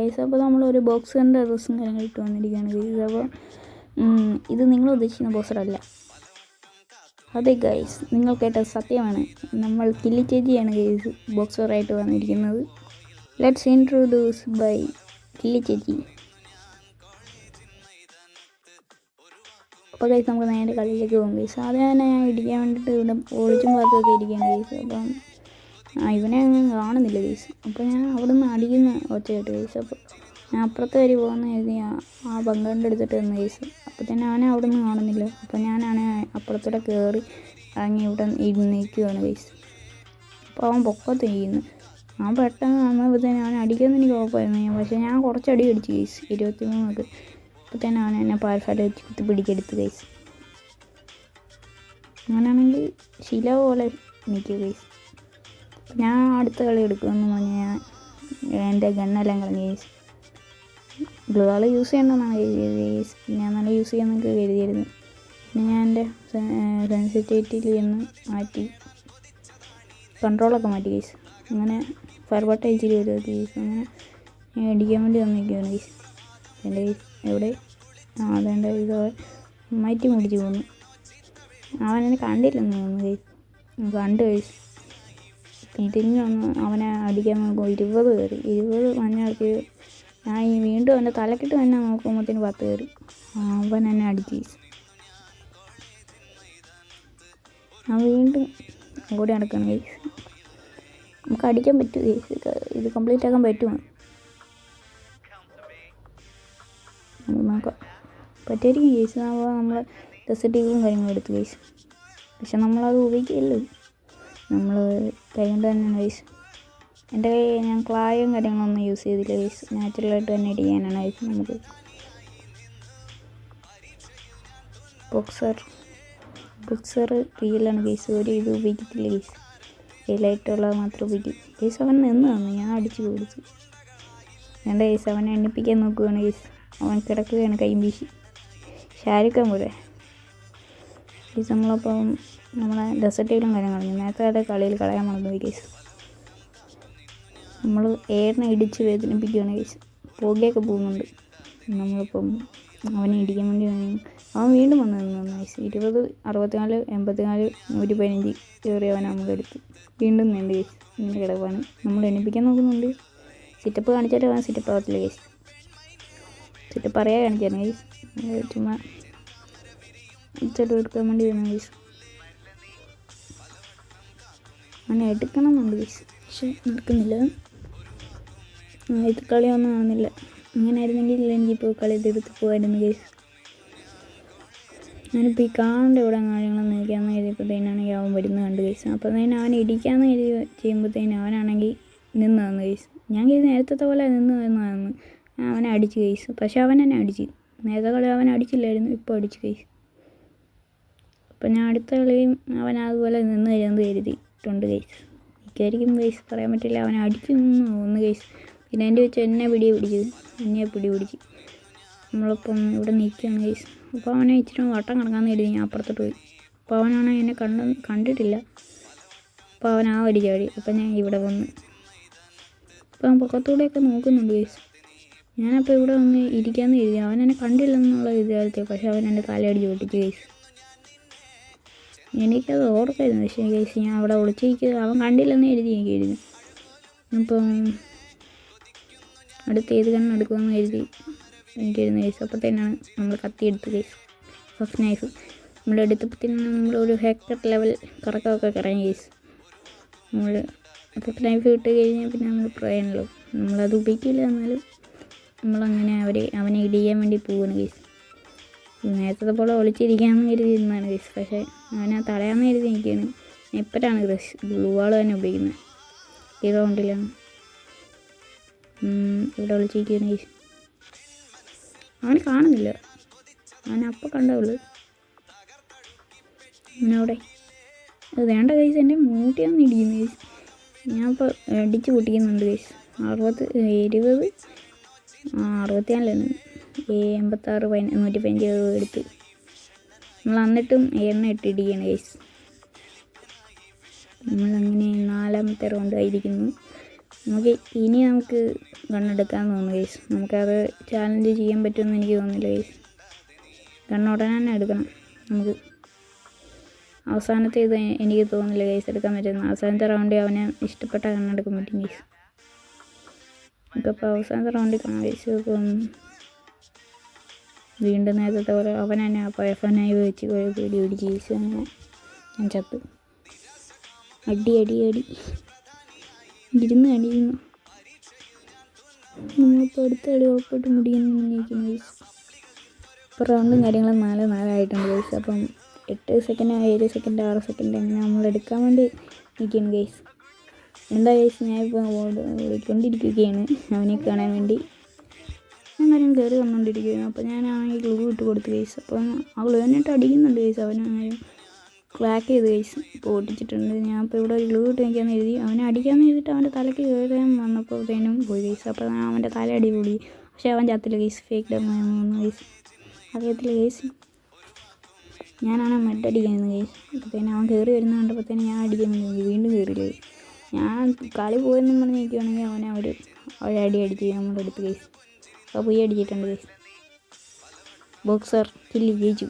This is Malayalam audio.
ഗൈസ്. അപ്പോൾ നമ്മളൊരു ബോക്സറിൻ്റെ ഡ്രസ്സും കാര്യങ്ങളും ഇട്ട് വന്നിരിക്കുകയാണ് ഗൈസ്. അപ്പോൾ ഇത് നിങ്ങൾ ഉദ്ദേശിക്കുന്ന ബോക്സറല്ല. അതെ ഗൈസ്, നിങ്ങൾ കേട്ടത് സത്യമാണ്. നമ്മൾ കില്ലി ചേച്ചിയാണ് ഗൈസ് ബോക്സറായിട്ട് വന്നിരിക്കുന്നത്. ലെറ്റ്സ് ഇൻട്രൊഡ്യൂസ് ബൈ കില്ലി ചേച്ചി. അപ്പോൾ ഗൈസ് നമുക്ക് നേരെ കളിയിലേക്ക് പോകും ഗൈസ്. സാധാരണ ഞാൻ ഇടിക്കാൻ വേണ്ടിയിട്ട് ഇവിടെ ഒളിച്ചും പാത്തൊക്കെ ഇരിക്കുകയാണ് ഗൈസ്. അപ്പം ഇവനെ ഞാൻ കാണുന്നില്ല ഗൈസ്. അപ്പോൾ ഞാൻ അവിടെ നിന്ന് അടിക്കുന്ന ഒച്ച കേട്ട് ഗൈസ്. അപ്പോൾ ഞാൻ അപ്പുറത്തെ വരി പോകുന്ന എഴുതി ആ ബങ്കറിൻ്റെ എടുത്തിട്ട് വന്നു ഗൈസ്. അപ്പോൾ തന്നെ അവനെ അവിടെ നിന്ന് കാണുന്നില്ല. അപ്പോൾ ഞാനാണ് അപ്പുറത്തൂടെ കയറി ഇറങ്ങി ഇവിടെ നിൽക്കുകയാണ് ഗൈസ്. അപ്പോൾ അവൻ പൊക്കത്ത് ചെയ്യുന്നു. അവൻ പെട്ടെന്ന് വന്നപ്പോഴത്തേനും അവൻ അടിക്കുമെന്ന് എനിക്ക് ഉറപ്പായിരുന്നു. പക്ഷേ ഞാൻ കുറച്ചടി അടിച്ചു ഗൈസ്, 23. അപ്പോൾ തന്നെ അവൻ എന്നെ പാൽഫാല വെച്ച് കുത്തി പിടിക്കെടുത്ത് ഗൈസ്. അങ്ങനെയാണെങ്കിൽ ശില പോലെ നിൽക്കുക ഗൈസ്. ഞാൻ അടുത്ത കളി എടുക്കുമെന്ന് പറഞ്ഞ് ഞാൻ എൻ്റെ ഗണ്ണെല്ലാം കളഞ്ഞു ഗൈസ്. ഗ്ലൂ വാൾ യൂസ് ചെയ്യണമെന്നാണ് കരുതിയത് ഗൈസ്. ഞാൻ നല്ല യൂസ് ചെയ്യാമെന്നൊക്കെ കരുതിയായിരുന്നു. പിന്നെ ഞാൻ എൻ്റെ സെൻസിറ്റിവിറ്റിയിൽ നിന്ന് മാറ്റി കൺട്രോളൊക്കെ മാറ്റി ഗൈസ്. അങ്ങനെ ഫയർബോട്ട് അയച്ചിട്ട് വരുമോ ഗൈസ്. അങ്ങനെ ഞാൻ അടിക്കാൻ വേണ്ടി വന്നിരിക്കുകയാണ് ഗൈസ്. എൻ്റെ ഗൈസ് എവിടെ അതെൻ്റെ ഇത് മാറ്റി മുടിച്ച് പോന്നു. അവൻ എന്നെ കണ്ടില്ലെന്ന് തോന്നുന്നു ഗൈസ്. കണ്ടു ഗൈസ്. തിരിഞ്ഞ് വന്ന് അവനെ അടിക്കാൻ നോക്കുമ്പോൾ 20 കയറി. 20 മഞ്ഞൾക്ക് ഞാൻ വീണ്ടും അവൻ്റെ തലക്കിട്ട് തന്നെ നോക്കുമ്പോഴത്തേന് 10 കയറി. അവൻ എന്നെ അടിച്ച് ഗൈസ്. അവൻ വീണ്ടും ഓടി നടക്കണം ഗൈസ്. നമുക്ക് അടിക്കാൻ പറ്റും ഗൈസ്. ഇത് കംപ്ലീറ്റ് ആക്കാൻ പറ്റുമോ നമുക്ക് നോക്കാം. പറ്റുമായിരിക്കും ഗൈസ്. നമ്മൾ ഡെസർട്ടുകളും കാര്യങ്ങളും എടുത്തു ഗൈസ്. പക്ഷെ നമ്മളത് ഉപയോഗിക്കില്ലല്ലോ. നമ്മൾ കൈ കൊണ്ട് തന്നെയാണ് ഗൈസ്. എൻ്റെ കൈ ഞാൻ ക്ലായും കാര്യങ്ങളൊന്നും യൂസ് ചെയ്തില്ല ഗൈസ്. നാച്ചുറലായിട്ട് തന്നെ ഇടിക്കാനാണ് ഗൈസ്. നമുക്ക് ബോക്സർ റിയലാണ് ഗൈസ്. ഒരു ഇത് ഉപയോഗിക്കത്തില്ല ഗൈസ്. റിയലായിട്ടുള്ളത് മാത്രം ഉപയോഗിക്കും ഗൈസ്. അവൻ നിന്ന് തന്നു, ഞാൻ അടിച്ച് കൊടുത്തു. എൻ്റെ ഗൈസ് അവനെ എണ്ണിപ്പിക്കാൻ നോക്കുകയാണ് ഗൈസ്. അവൻ കിടക്കുകയാണ് കൈയും വീശി. ഷാരൂഖ് ഖാൻ പോലെ ഗൈസ്. നമ്മളപ്പം നമ്മളെ ഡെസർട്ടിലും കാര്യം കളഞ്ഞു. നേരത്തെ കളിയിൽ കളയാൻ മറന്നുപോയി ഗൈസ്. നമ്മൾ ഏറിനെ ഇടിച്ച് വേദനിപ്പിക്കുകയാണ് ഗൈസ്. പുകയൊക്കെ പോകുന്നുണ്ട്. നമ്മളിപ്പം അവനെ ഇടിക്കാൻ വേണ്ടി അവൻ വീണ്ടും വന്നു നിന്ന് ഗൈസ്. 20, 64, 84, 115 കയറി അവൻ നമ്മളെടുത്ത് വീണ്ടും നീണ്ട് ഗൈസ്. ഇങ്ങനെ കിടപ്പാണ്. നമ്മൾ എണ്ണിപ്പിക്കാൻ നോക്കുന്നുണ്ട്. സിറ്റപ്പ് കാണിച്ചാലും അവൻ സിറ്റപ്പ് ആകത്തില്ല ഗൈസ്. സിറ്റപ്പ് അറിയാൻ കാണിച്ചായിരുന്നു ഗൈസ്. ചുമ്മാ ചെറുപ്പം എടുക്കാൻ വേണ്ടി വരുന്നു ഗൈസ്. അങ്ങനെ എടുക്കണം എന്നുണ്ട് ഗൈസ്. പക്ഷെ നടക്കുന്നില്ല. ഇത് കളിയൊന്നും ആവുന്നില്ല. അങ്ങനെ ആയിരുന്നെങ്കിൽ എനിക്കിപ്പോൾ കളി ഇതെടുത്ത് പോകുമായിരുന്നു ഗൈസ്. ഞാനിപ്പോൾ ഈ കാണേണ്ട ഇവിടെ കാര്യങ്ങളൊന്നും എനിക്കാന്ന് എഴുതിയപ്പോഴത്തേനാണെങ്കിൽ അവൻ വരുന്നത് കണ്ട് ഗൈസ്. അപ്പോൾ തന്നെ അവൻ ഇടിക്കാമെന്ന് എഴുതി ചെയ്യുമ്പോഴത്തേനും അവനാണെങ്കിൽ നിന്ന് തന്നു ഗൈസ്. ഞാൻ കരുതി നേരത്തെ പോലെ നിന്ന് തന്നതാണെന്ന്. അവനെ അടിച്ച് ഗൈസ്. പക്ഷെ അവൻ എന്നെ അടിച്ച്. നേരത്തെ കളി അവൻ അടിച്ചില്ലായിരുന്നു, ഇപ്പോൾ അടിച്ച് ഗൈസ്. അപ്പം ഞാൻ അടുത്ത കളിയും അവൻ അതുപോലെ നിന്ന് കഴിയാമെന്ന് കരുതിയിട്ടുണ്ട് ഗൈസ്. എനിക്കായിരിക്കും ഗൈസ്, പറയാൻ പറ്റില്ല. അവനെ അടിക്കുന്നു ഒന്ന് ഗൈസ്. പിന്നെ എൻ്റെ വെച്ച് എന്നെ പിടിച്ചത്. എന്നെ പിടിച്ച് നമ്മളിപ്പം ഇവിടെ നിൽക്കുകയാണ് ഗൈസ്. അപ്പോൾ അവനെ ഇച്ചിരി വട്ടം കിടക്കാമെന്ന് കരുതി ഞാൻ അപ്പുറത്തോട്ട് പോയി. അപ്പോൾ അവനാണെങ്കിൽ എന്നെ കണ്ടിട്ടില്ല. അപ്പോൾ അവൻ ആ വരി ചാടി. അപ്പം ഞാൻ ഇവിടെ വന്ന് അപ്പോൾ അവൻ പൊക്കത്തൂടെയൊക്കെ നോക്കുന്നുണ്ട് ഗൈസ്. ഞാനപ്പോൾ ഇവിടെ വന്ന് ഇരിക്കാമെന്ന് കരുതി. അവൻ എന്നെ കണ്ടില്ലെന്നുള്ള വിചാരത്തിൽ. പക്ഷെ അവൻ എൻ്റെ കാലടിച്ച് പൊട്ടിച്ച് ഗൈസ്. എനിക്കത് ഓർക്കായിരുന്നു. പക്ഷേ ഗൈസ് ഞാൻ അവിടെ ഒളിച്ചിരിക്കുക അവൻ കണ്ടില്ലെന്ന് എനിക്കായിരുന്നു. അപ്പം അടുത്ത് ഏത് കണ്ണ് എടുക്കുമെന്ന് എനിക്കായിരുന്നു ഗൈസ്. അപ്പോൾ തന്നെയാണ് നമ്മൾ കത്തിയെടുത്ത് ഗൈസ്. ഫസ്റ്റ് നൈഫ് നമ്മൾ എടുത്തപ്പോൾ തന്നെ നമ്മളൊരു ഹെക്ടർ ലെവൽ കറക്കമൊക്കെ കറങ്ങി ഗൈസ്. നമ്മൾ ഫസ്റ്റ് നൈഫ് ഇട്ട് കഴിഞ്ഞാൽ പിന്നെ നമ്മൾ പറയാനല്ലോ, നമ്മളത് ഉപയോഗിക്കില്ല. എന്നാലും നമ്മളങ്ങനെ അവനെ ഇടിക്കാൻ വേണ്ടി പോവുകയാണ് ഗൈസ്. നേരത്തെ പോലെ ഒളിച്ചിരിക്കാമെന്ന് കരുതിയിരുന്നതാണ് ഗൈസ്. പക്ഷേ അവനെ തടയാമെന്ന് കരുതി നിൽക്കുകയാണ്. എപ്പോഴാണ് ഗ്ലൂ വാൾ തന്നെ ഉപയോഗിക്കുന്നത്. ഈ റൗണ്ടിലാണ് ഇവിടെ ഒളിച്ചിരിക്കുകയാണ് ഗൈസ്. അവനെ കാണുന്നില്ല. അവനപ്പോൾ കണ്ടുള്ളൂ അവനവിടെ. അത് വേണ്ട ഗൈസ്. എൻ്റെ മൂട്ടിയാന്ന് ഇടിക്കുന്നു ഗൈസ്. ഞാനിപ്പോൾ അടിച്ച് പൊട്ടിക്കുന്നുണ്ട് ഗൈസ്. 20, 64, 86, 115 എടുത്ത് നമ്മൾ എന്നിട്ടും എണ്ണ ഇട്ടിടിക്കുകയാണ് ഗൈസ്. നമ്മളങ്ങനെ 4ാമത്തെ റൗണ്ട് ആയിരിക്കുന്നു. നമുക്ക് ഗണ്ണെടുക്കാൻ തോന്നുന്നു ഗൈസ്. നമുക്കത് ചാലഞ്ച് ചെയ്യാൻ പറ്റുമെന്ന് എനിക്ക് തോന്നുന്നില്ല ഗൈസ്. ഗണ്ണുടനെ തന്നെ എടുക്കണം നമുക്ക്. അവസാനത്തെ ഇത് എനിക്ക് തോന്നുന്നില്ല ഗൈസ് എടുക്കാൻ പറ്റുന്നു. അവസാനത്തെ റൗണ്ടിൽ അവനെ ഇഷ്ടപ്പെട്ട ഗണ്ണെടുക്കാൻ പറ്റും ഗൈസ്. നമുക്കപ്പോൾ അവസാനത്തെ റൗണ്ടിൽ കാണാം ഗൈസ്. ഇപ്പം വീണ്ടും നേരത്തെ പോലെ അവൻ തന്നെ പഴഫനായി വെച്ച് കുറേ പേടി പിടിച്ച് ഗൈസ്. അങ്ങനെ ഞാൻ ചത്ത്. അടി ഇരുന്ന് നമ്മളിപ്പോൾ അടുത്ത കളി ഉറപ്പായിട്ട് മുടിയെന്ന് ചോദിക്കുന്നു ഗൈസ്. ഇപ്പോൾ റൗണ്ടും കാര്യങ്ങളും 4 ആയിട്ടുണ്ട് ഗൈസ്. അപ്പം 8 സെക്കൻഡ് 7 സെക്കൻഡ് 6 സെക്കൻഡ് അങ്ങനെ നമ്മൾ എടുക്കാൻ വേണ്ടി നിൽക്കുന്നു ഗൈസ്. എന്താ ഗൈസ്, ഞാനിപ്പോൾ ഓടിക്കൊണ്ടിരിക്കുകയാണ് അവനെ കാണാൻ വേണ്ടി. ഞാൻ കാര്യം കയറി വന്നുകൊണ്ടിരിക്കുകയാണ്. അപ്പോൾ ഞാനാണെങ്കിൽ ഗ്ലൂ ഇട്ട് കൊടുത്തു ഗൈസ്. അപ്പം ആ ഗ്ലൂ എന്നിട്ട് അടിക്കുന്നുണ്ട് ഗൈസ്. അവനാണെങ്കിൽ ക്ലാക്ക് ചെയ്ത് ഗൈസ്. ഇപ്പോൾ ഓടിച്ചിട്ടുണ്ട്. ഞാൻ ഇപ്പോൾ ഇവിടെ ഒരു ഗ്ലൂ ഇട്ട് നിൽക്കാമെന്ന് എഴുതി. അവനെ അടിക്കാമെന്ന് എഴുതിയിട്ട് അവൻ്റെ തലയ്ക്ക് കയറാൻ വന്നപ്പോഴത്തേനും പോയി ഗൈസ്. അപ്പോൾ ഞാൻ അവൻ്റെ തല അടിപൊളി. പക്ഷേ അവൻ ചത്തില്ല ഗൈസ്. ഫേക്ക് ഡെമോന്ന് ഗൈസ്. അറിയത്തില്ല ഗൈസ്. ഞാനാണ് മെഡടിക്കുന്നത് ഗൈസ്. അപ്പോഴത്തേനും അവൻ കയറി വരുന്ന കണ്ടപ്പോഴത്തേനും ഞാൻ അടിക്കുന്നത് വീണ്ടും കയറില്ല. ഞാൻ കളി പോയെന്നും പറഞ്ഞ് നിൽക്കുകയാണെങ്കിൽ അവനെ ഒരടി അടിച്ച് നമ്മുടെ അടുത്ത് ഗൈസ്. അപ്പോൾ പോയി അടിച്ചിട്ടുണ്ട് ഗൈസ്. ബോക്സർ കില്ല് ജയിച്ചു.